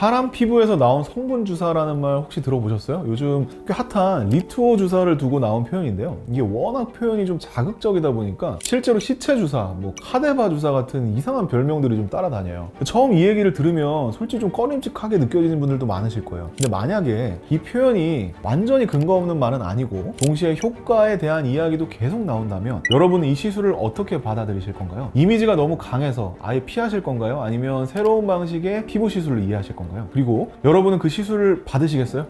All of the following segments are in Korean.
사람 피부에서 나온 성분 주사라는 말 혹시 들어보셨어요? 요즘 꽤 핫한 리투오 주사를 두고 나온 표현인데요. 이게 워낙 표현이 좀 자극적이다 보니까 실제로 시체 주사, 카데바 주사 같은 이상한 별명들이 좀 따라다녀요. 처음 이 얘기를 들으면 솔직히 좀 꺼림칙하게 느껴지는 분들도 많으실 거예요. 근데 만약에 이 표현이 완전히 근거 없는 말은 아니고 동시에 효과에 대한 이야기도 계속 나온다면 여러분은 이 시술을 어떻게 받아들이실 건가요? 이미지가 너무 강해서 아예 피하실 건가요? 아니면 새로운 방식의 피부 시술을 이해하실 건가요? 그리고 여러분은 그 시술을 받으시겠어요?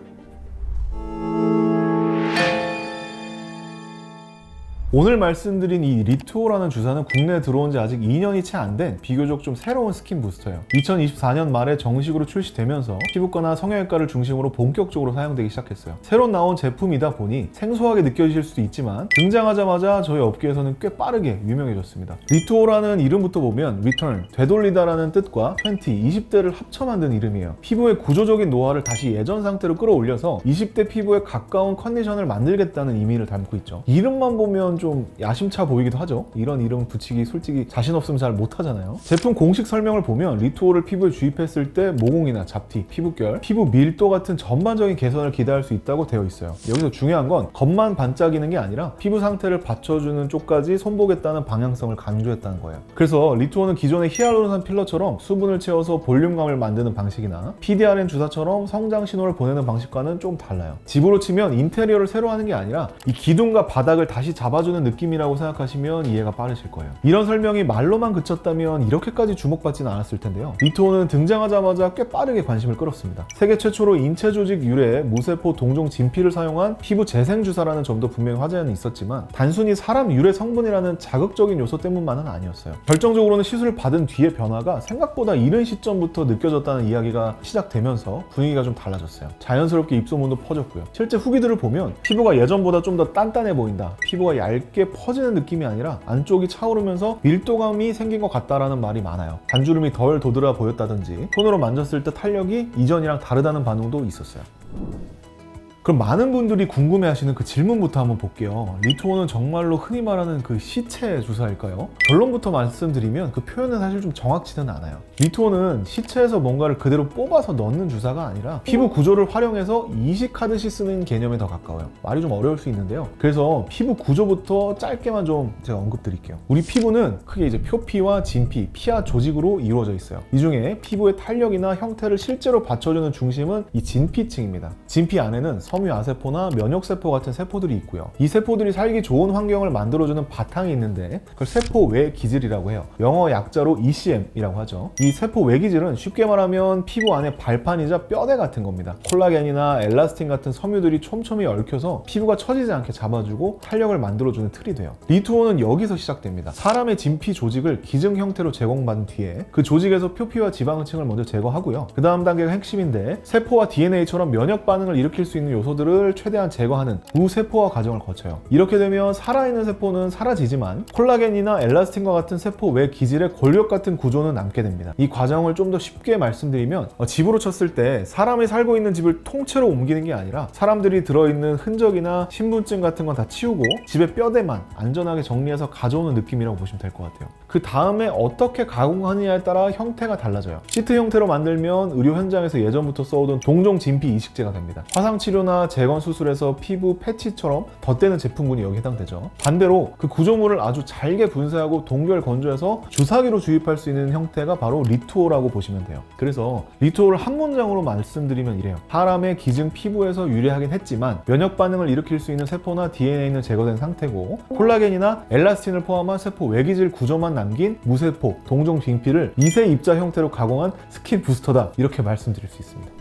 오늘 말씀드린 이 리투오라는 주사는 국내에 들어온 지 아직 2년이 채 안 된 비교적 좀 새로운 스킨 부스터예요. 2024년 말에 정식으로 출시되면서 피부과나 성형외과를 중심으로 본격적으로 사용되기 시작했어요. 새로 나온 제품이다 보니 생소하게 느껴지실 수도 있지만 등장하자마자 저희 업계에서는 꽤 빠르게 유명해졌습니다. 리투오라는 이름부터 보면 Return, 되돌리다라는 뜻과 20대를 합쳐 만든 이름이에요. 피부의 구조적인 노화를 다시 예전 상태로 끌어올려서 20대 피부에 가까운 컨디션을 만들겠다는 의미를 담고 있죠. 이름만 보면 좀 야심차 보이기도 하죠. 이런 이름 붙이기 솔직히 자신 없으면 잘 못하잖아요. 제품 공식 설명을 보면 리투오를 피부에 주입했을 때 모공이나 잡티, 피부결, 피부 밀도 같은 전반적인 개선을 기대할 수 있다고 되어 있어요. 여기서 중요한 건 겉만 반짝이는 게 아니라 피부 상태를 받쳐주는 쪽까지 손보겠다는 방향성을 강조했다는 거예요. 그래서 리투오는 기존의 히알루론산 필러처럼 수분을 채워서 볼륨감을 만드는 방식이나 PDRN 주사처럼 성장 신호를 보내는 방식과는 좀 달라요. 집으로 치면 인테리어를 새로 하는 게 아니라 이 기둥과 바닥을 다시 잡아주는 느낌이라고 생각하시면 이해가 빠르실 거예요. 이런 설명이 말로만 그쳤다면 이렇게까지 주목받지는 않았을 텐데요. 리투오는 등장하자마자 꽤 빠르게 관심을 끌었습니다. 세계 최초로 인체 조직 유래의 무세포 동종 진피를 사용한 피부 재생 주사라는 점도 분명히 화제는 있었지만 단순히 사람 유래 성분이라는 자극적인 요소 때문만은 아니었어요. 결정적으로는 시술을 받은 뒤의 변화가 생각보다 이른 시점부터 느껴졌다는 이야기가 시작되면서 분위기가 좀 달라졌어요. 자연스럽게 입소문도 퍼졌고요. 실제 후기들을 보면 피부가 예전보다 좀 더 단단해 보인다, 피부가 얇게 퍼지는 느낌이 아니라 안쪽이 차오르면서 밀도감이 생긴 것 같다라는 말이 많아요. 반주름이 덜 도드라 보였다든지 손으로 만졌을 때 탄력이 이전이랑 다르다는 반응도 있었어요. 그럼 많은 분들이 궁금해하시는 그 질문부터 한번 볼게요. 리투오는 정말로 흔히 말하는 그 시체 주사일까요? 결론부터 말씀드리면 그 표현은 사실 좀 정확치는 않아요. 리투오는 시체에서 뭔가를 그대로 뽑아서 넣는 주사가 아니라 피부 구조를 활용해서 이식하듯이 쓰는 개념에 더 가까워요. 말이 좀 어려울 수 있는데요. 그래서 피부 구조부터 짧게만 좀 제가 언급드릴게요. 우리 피부는 크게 이제 표피와 진피, 피하 조직으로 이루어져 있어요. 이 중에 피부의 탄력이나 형태를 실제로 받쳐주는 중심은 이 진피층입니다. 진피 안에는 섬유아세포나 면역세포 같은 세포들이 있고요. 이 세포들이 살기 좋은 환경을 만들어주는 바탕이 있는데 그걸 세포 외 기질이라고 해요. 영어 약자로 ECM이라고 하죠. 이 세포 외 기질은 쉽게 말하면 피부 안에 발판이자 뼈대 같은 겁니다. 콜라겐이나 엘라스틴 같은 섬유들이 촘촘히 얽혀서 피부가 처지지 않게 잡아주고 탄력을 만들어주는 틀이 돼요. 리투오는 여기서 시작됩니다. 사람의 진피 조직을 기증 형태로 제공받은 뒤에 그 조직에서 표피와 지방층을 먼저 제거하고요. 그 다음 단계가 핵심인데 세포와 DNA처럼 면역 반응을 일으킬 수 있는 요소들을 최대한 제거하는 무세포화 과정을 거쳐요. 이렇게 되면 살아있는 세포는 사라지지만 콜라겐이나 엘라스틴과 같은 세포 외 기질의 골격 같은 구조는 남게 됩니다. 이 과정을 좀 더 쉽게 말씀드리면 집으로 쳤을 때 사람이 살고 있는 집을 통째로 옮기는 게 아니라 사람들이 들어있는 흔적이나 신분증 같은 건 다 치우고 집의 뼈대만 안전하게 정리해서 가져오는 느낌이라고 보시면 될 것 같아요. 그 다음에 어떻게 가공하느냐에 따라 형태가 달라져요. 시트 형태로 만들면 의료 현장에서 예전부터 써오던 동종 진피 이식제가 됩니다. 화상치료나 재건 수술에서 피부 패치처럼 덧대는 제품군이 여기 해당되죠. 반대로 그 구조물을 아주 잘게 분쇄하고 동결 건조해서 주사기로 주입할 수 있는 형태가 바로 리투오라고 보시면 돼요. 그래서 리투오를 한 문장으로 말씀드리면 이래요. 사람의 기증 피부에서 유래하긴 했지만 면역 반응을 일으킬 수 있는 세포나 DNA는 제거된 상태고 콜라겐이나 엘라스틴을 포함한 세포 외기질 구조만 남긴 무세포 동종 진피를 미세 입자 형태로 가공한 스킨 부스터다, 이렇게 말씀드릴 수 있습니다.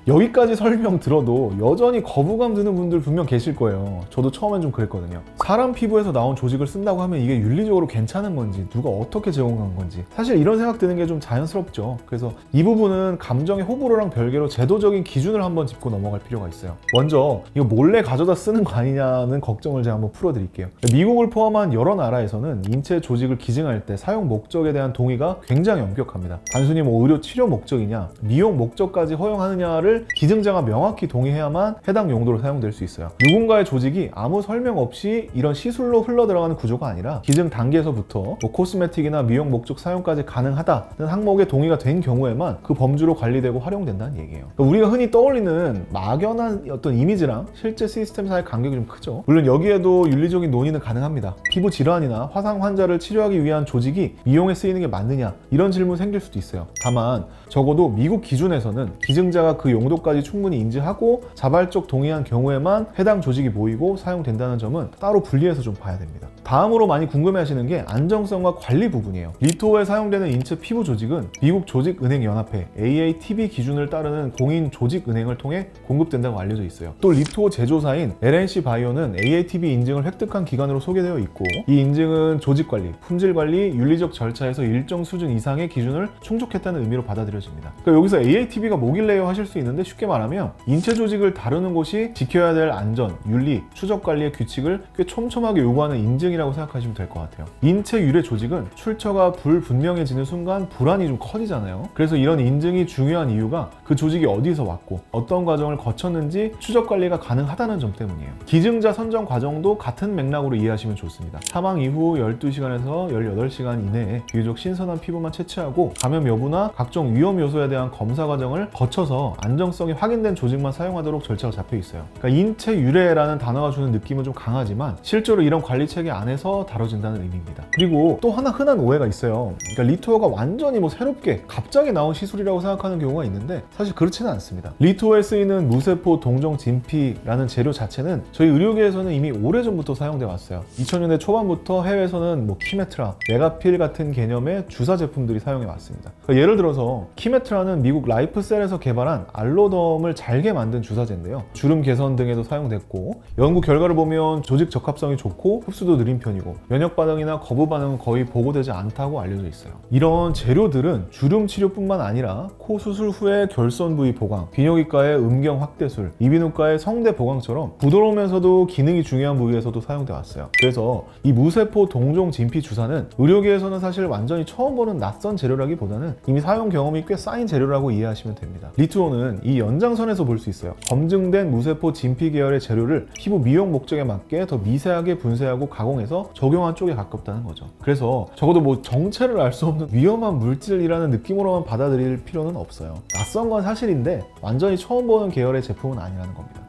여기까지 설명 들어도 여전히 거부감 드는 분들 분명 계실 거예요. 저도 처음엔 좀 그랬거든요. 사람 피부에서 나온 조직을 쓴다고 하면 이게 윤리적으로 괜찮은 건지, 누가 어떻게 제공한 건지, 사실 이런 생각 드는 게 좀 자연스럽죠. 그래서 이 부분은 감정의 호불호랑 별개로 제도적인 기준을 한번 짚고 넘어갈 필요가 있어요. 먼저 이거 몰래 가져다 쓰는 거 아니냐는 걱정을 제가 한번 풀어드릴게요. 미국을 포함한 여러 나라에서는 인체 조직을 기증할 때 사용 목적에 대한 동의가 굉장히 엄격합니다. 단순히 의료 치료 목적이냐, 미용 목적까지 허용하느냐를 사용을 기증자가 명확히 동의해야만 해당 용도로 사용될 수 있어요. 누군가의 조직이 아무 설명 없이 이런 시술로 흘러들어가는 구조가 아니라 기증 단계에서부터 뭐 코스메틱이나 미용 목적 사용까지 가능하다는 항목에 동의가 된 경우에만 그 범주로 관리되고 활용된다는 얘기예요. 그러니까 우리가 흔히 떠올리는 막연한 어떤 이미지랑 실제 시스템 사이의 간격이 좀 크죠. 물론 여기에도 윤리적인 논의는 가능합니다. 피부 질환이나 화상 환자를 치료하기 위한 조직이 미용에 쓰이는 게 맞느냐 이런 질문 생길 수도 있어요. 다만 적어도 미국 기준에서는 기증자가 그 용도까지 충분히 인지하고 자발적 동의한 경우에만 해당 조직이 모이고 사용된다는 점은 따로 분리해서 좀 봐야 됩니다. 다음으로 많이 궁금해하시는 게 안정성과 관리 부분이에요. 리토어에 사용되는 인체 피부 조직은 미국 조직은행연합회 AATB 기준을 따르는 공인 조직은행을 통해 공급된다고 알려져 있어요. 또 리토어 제조사인 LNC 바이오는 AATB 인증을 획득한 기관으로 소개되어 있고, 이 인증은 조직관리, 품질관리, 윤리적 절차에서 일정 수준 이상의 기준을 충족했다는 의미로 받아들여집니다. 그러니까 여기서 AATB가 뭐길래요 하실 수 있는데, 쉽게 말하면 인체 조직을 다루는 곳이 지켜야 될 안전, 윤리, 추적관리의 규칙을 꽤 촘촘하게 요구하는 인증이라고 생각하시면 될 것 같아요. 인체 유래 조직은 출처가 불분명해지는 순간 불안이 좀 커지잖아요. 그래서 이런 인증이 중요한 이유가 그 조직이 어디서 왔고 어떤 과정을 거쳤는지 추적 관리가 가능하다는 점 때문이에요. 기증자 선정 과정도 같은 맥락으로 이해하시면 좋습니다. 사망 이후 12시간에서 18시간 이내에 비교적 신선한 피부만 채취하고 감염 여부나 각종 위험 요소에 대한 검사 과정을 거쳐서 안정성이 확인된 조직만 사용하도록 절차가 잡혀 있어요. 그러니까 인체 유래라는 단어가 주는 느낌은 좀 강하지만 실제로 이런 관리 체계 안에서 다뤄진다는 의미입니다. 그리고 또 하나 흔한 오해가 있어요. 그러니까 리토어가 완전히 새롭게 갑자기 나온 시술이라고 생각하는 경우가 있는데, 사실 그렇지는 않습니다. 리토어에 쓰이는 무세포 동종 진피라는 재료 자체는 저희 의료계에서는 이미 오래전부터 사용돼 왔어요. 2000년대 초반부터 해외에서는 키메트라, 메가필 같은 개념의 주사 제품들이 사용해 왔습니다. 그러니까 예를 들어서 키메트라는 미국 라이프셀에서 개발한 알로덤을 잘게 만든 주사제인데요. 주름 개선 등에도 사용됐고, 연구 결과를 보면 조직 적합성이 좋고 흡수도 느린 편이고 면역 반응이나 거부 반응은 거의 보고되지 않다고 알려져 있어요. 이런 재료들은 주름 치료뿐만 아니라 코 수술 후에 결손 부위 보강, 비뇨기과의 음경 확대술, 이비인후과의 성대 보강처럼 부드러우면서도 기능이 중요한 부위에서도 사용돼 왔어요. 그래서 이 무세포 동종 진피 주사는 의료계에서는 사실 완전히 처음 보는 낯선 재료라기보다는 이미 사용 경험이 꽤 쌓인 재료라고 이해하시면 됩니다. 리투오는 이 연장선에서 볼 수 있어요. 검증된 무세포 진피 계열의 재료를 피부 미용 목적에 맞게 더 미세하게 분쇄하고 가공해서 적용한 쪽에 가깝다는 거죠. 그래서 적어도 정체를 알 수 없는 위험한 물질이라는 느낌으로만 받아들일 필요는 없어요. 낯선 건 사실인데 완전히 처음 보는 계열의 제품은 아니라는 겁니다.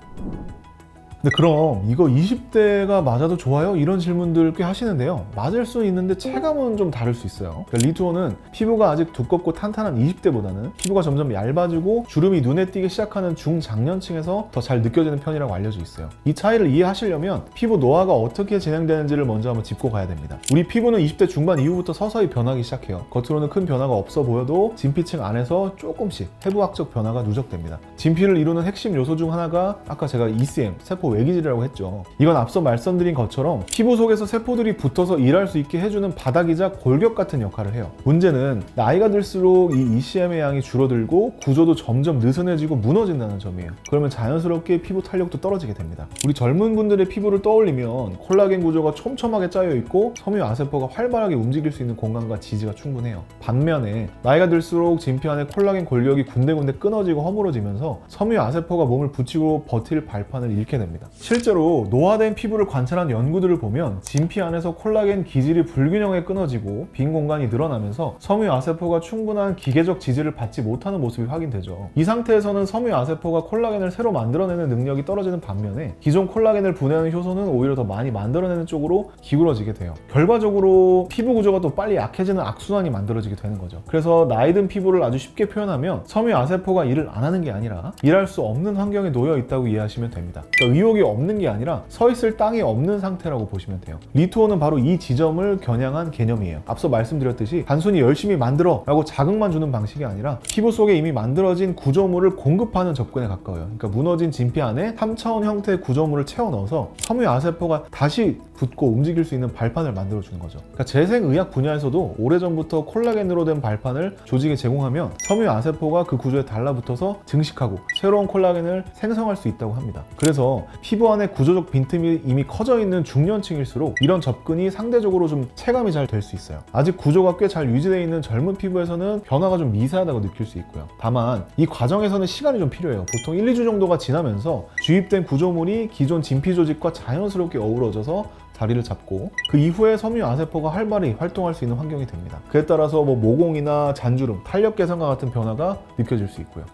근데 그럼 이거 20대가 맞아도 좋아요? 이런 질문들 꽤 하시는데요. 맞을 수 있는데 체감은 좀 다를 수 있어요. 그러니까 리투오는 피부가 아직 두껍고 탄탄한 20대보다는 피부가 점점 얇아지고 주름이 눈에 띄기 시작하는 중장년층에서 더 잘 느껴지는 편이라고 알려져 있어요. 이 차이를 이해하시려면 피부 노화가 어떻게 진행되는지를 먼저 한번 짚고 가야 됩니다. 우리 피부는 20대 중반 이후부터 서서히 변하기 시작해요. 겉으로는 큰 변화가 없어 보여도 진피층 안에서 조금씩 해부학적 변화가 누적됩니다. 진피를 이루는 핵심 요소 중 하나가 아까 제가 ECM, 세포 외기질이라고 했죠. 이건 앞서 말씀드린 것처럼 피부 속에서 세포들이 붙어서 일할 수 있게 해주는 바닥이자 골격 같은 역할을 해요. 문제는 나이가 들수록 이 ECM의 양이 줄어들고 구조도 점점 느슨해지고 무너진다는 점이에요. 그러면 자연스럽게 피부 탄력도 떨어지게 됩니다. 우리 젊은 분들의 피부를 떠올리면 콜라겐 구조가 촘촘하게 짜여 있고 섬유 아세포가 활발하게 움직일 수 있는 공간과 지지가 충분해요. 반면에 나이가 들수록 진피 안에 콜라겐 골격이 군데군데 끊어지고 허물어지면서 섬유 아세포가 몸을 붙이고 버틸 발판을 잃게 됩니다. 실제로 노화된 피부를 관찰한 연구들을 보면 진피 안에서 콜라겐 기질이 불균형에 끊어지고 빈 공간이 늘어나면서 섬유 아세포가 충분한 기계적 지지를 받지 못하는 모습이 확인되죠. 이 상태에서는 섬유 아세포가 콜라겐을 새로 만들어내는 능력이 떨어지는 반면에 기존 콜라겐을 분해하는 효소는 오히려 더 많이 만들어내는 쪽으로 기울어지게 돼요. 결과적으로 피부 구조가 또 빨리 약해지는 악순환이 만들어지게 되는 거죠. 그래서 나이 든 피부를 아주 쉽게 표현하면 섬유 아세포가 일을 안 하는 게 아니라 일할 수 없는 환경에 놓여 있다고 이해하시면 됩니다. 그러니까 의욕이 없는 게 아니라 서 있을 땅이 없는 상태라고 보시면 돼요. 리투오는 바로 이 지점을 겨냥한 개념이에요. 앞서 말씀드렸듯이 단순히 열심히 만들어 라고 자극만 주는 방식이 아니라 피부 속에 이미 만들어진 구조물을 공급하는 접근에 가까워요. 그러니까 무너진 진피 안에 3차원 형태의 구조물을 채워 넣어서 섬유 아세포가 다시 붙고 움직일 수 있는 발판을 만들어주는 거죠. 그러니까 재생의학 분야에서도 오래전부터 콜라겐으로 된 발판을 조직에 제공하면 섬유 아세포가 그 구조에 달라붙어서 증식하고 새로운 콜라겐을 생성할 수 있다고 합니다. 그래서 피부 안에 구조적 빈틈이 이미 커져 있는 중년층일수록 이런 접근이 상대적으로 좀 체감이 잘 될 수 있어요. 아직 구조가 꽤 잘 유지되어 있는 젊은 피부에서는 변화가 좀 미세하다고 느낄 수 있고요. 다만 이 과정에서는 시간이 좀 필요해요. 보통 1, 2주 정도가 지나면서 주입된 구조물이 기존 진피 조직과 자연스럽게 어우러져서 자리를 잡고 그 이후에 섬유 아세포가 활발히 활동할 수 있는 환경이 됩니다. 그에 따라서 모공이나 잔주름, 탄력 개선과 같은 변화가 느껴질 수 있고요.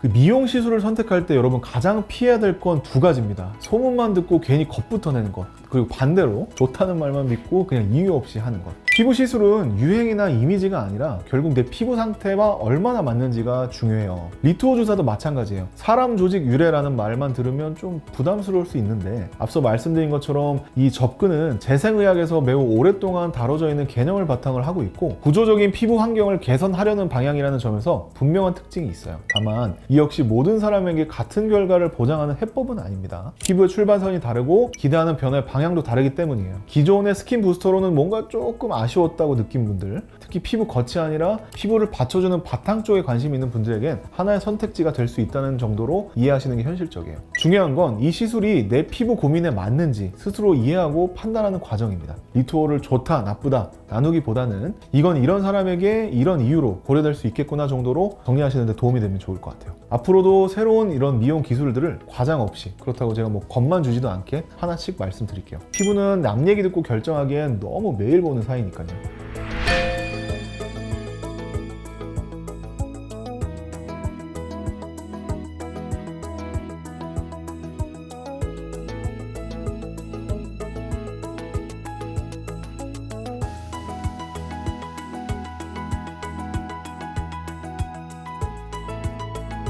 그 미용 시술을 선택할 때 여러분 가장 피해야 될 건 두 가지입니다. 소문만 듣고 괜히 겁부터 내는 것, 그리고 반대로 좋다는 말만 믿고 그냥 이유 없이 하는 것. 피부 시술은 유행이나 이미지가 아니라 결국 내 피부 상태와 얼마나 맞는지가 중요해요. 리투오 주사도 마찬가지예요. 사람 조직 유래라는 말만 들으면 좀 부담스러울 수 있는데 앞서 말씀드린 것처럼 이 접근은 재생의학에서 매우 오랫동안 다뤄져 있는 개념을 바탕으로 하고 있고 구조적인 피부 환경을 개선하려는 방향이라는 점에서 분명한 특징이 있어요. 다만 이 역시 모든 사람에게 같은 결과를 보장하는 해법은 아닙니다. 피부의 출발선이 다르고 기대하는 변화의 방향도 다르기 때문이에요. 기존의 스킨 부스터로는 뭔가 조금 아쉬웠다고 느낀 분들, 특히 피부 겉이 아니라 피부를 받쳐주는 바탕 쪽에 관심 있는 분들에겐 하나의 선택지가 될 수 있다는 정도로 이해하시는 게 현실적이에요. 중요한 건 이 시술이 내 피부 고민에 맞는지 스스로 이해하고 판단하는 과정입니다. 리투오를 좋다, 나쁘다 나누기보다는 이건 이런 사람에게 이런 이유로 고려될 수 있겠구나 정도로 정리하시는 데 도움이 되면 좋을 것 같아요. 앞으로도 새로운 이런 미용 기술들을 과장 없이, 그렇다고 제가 겁만 주지도 않게 하나씩 말씀드릴게요. 피부는 남 얘기 듣고 결정하기엔 너무 매일 보는 사이니까요.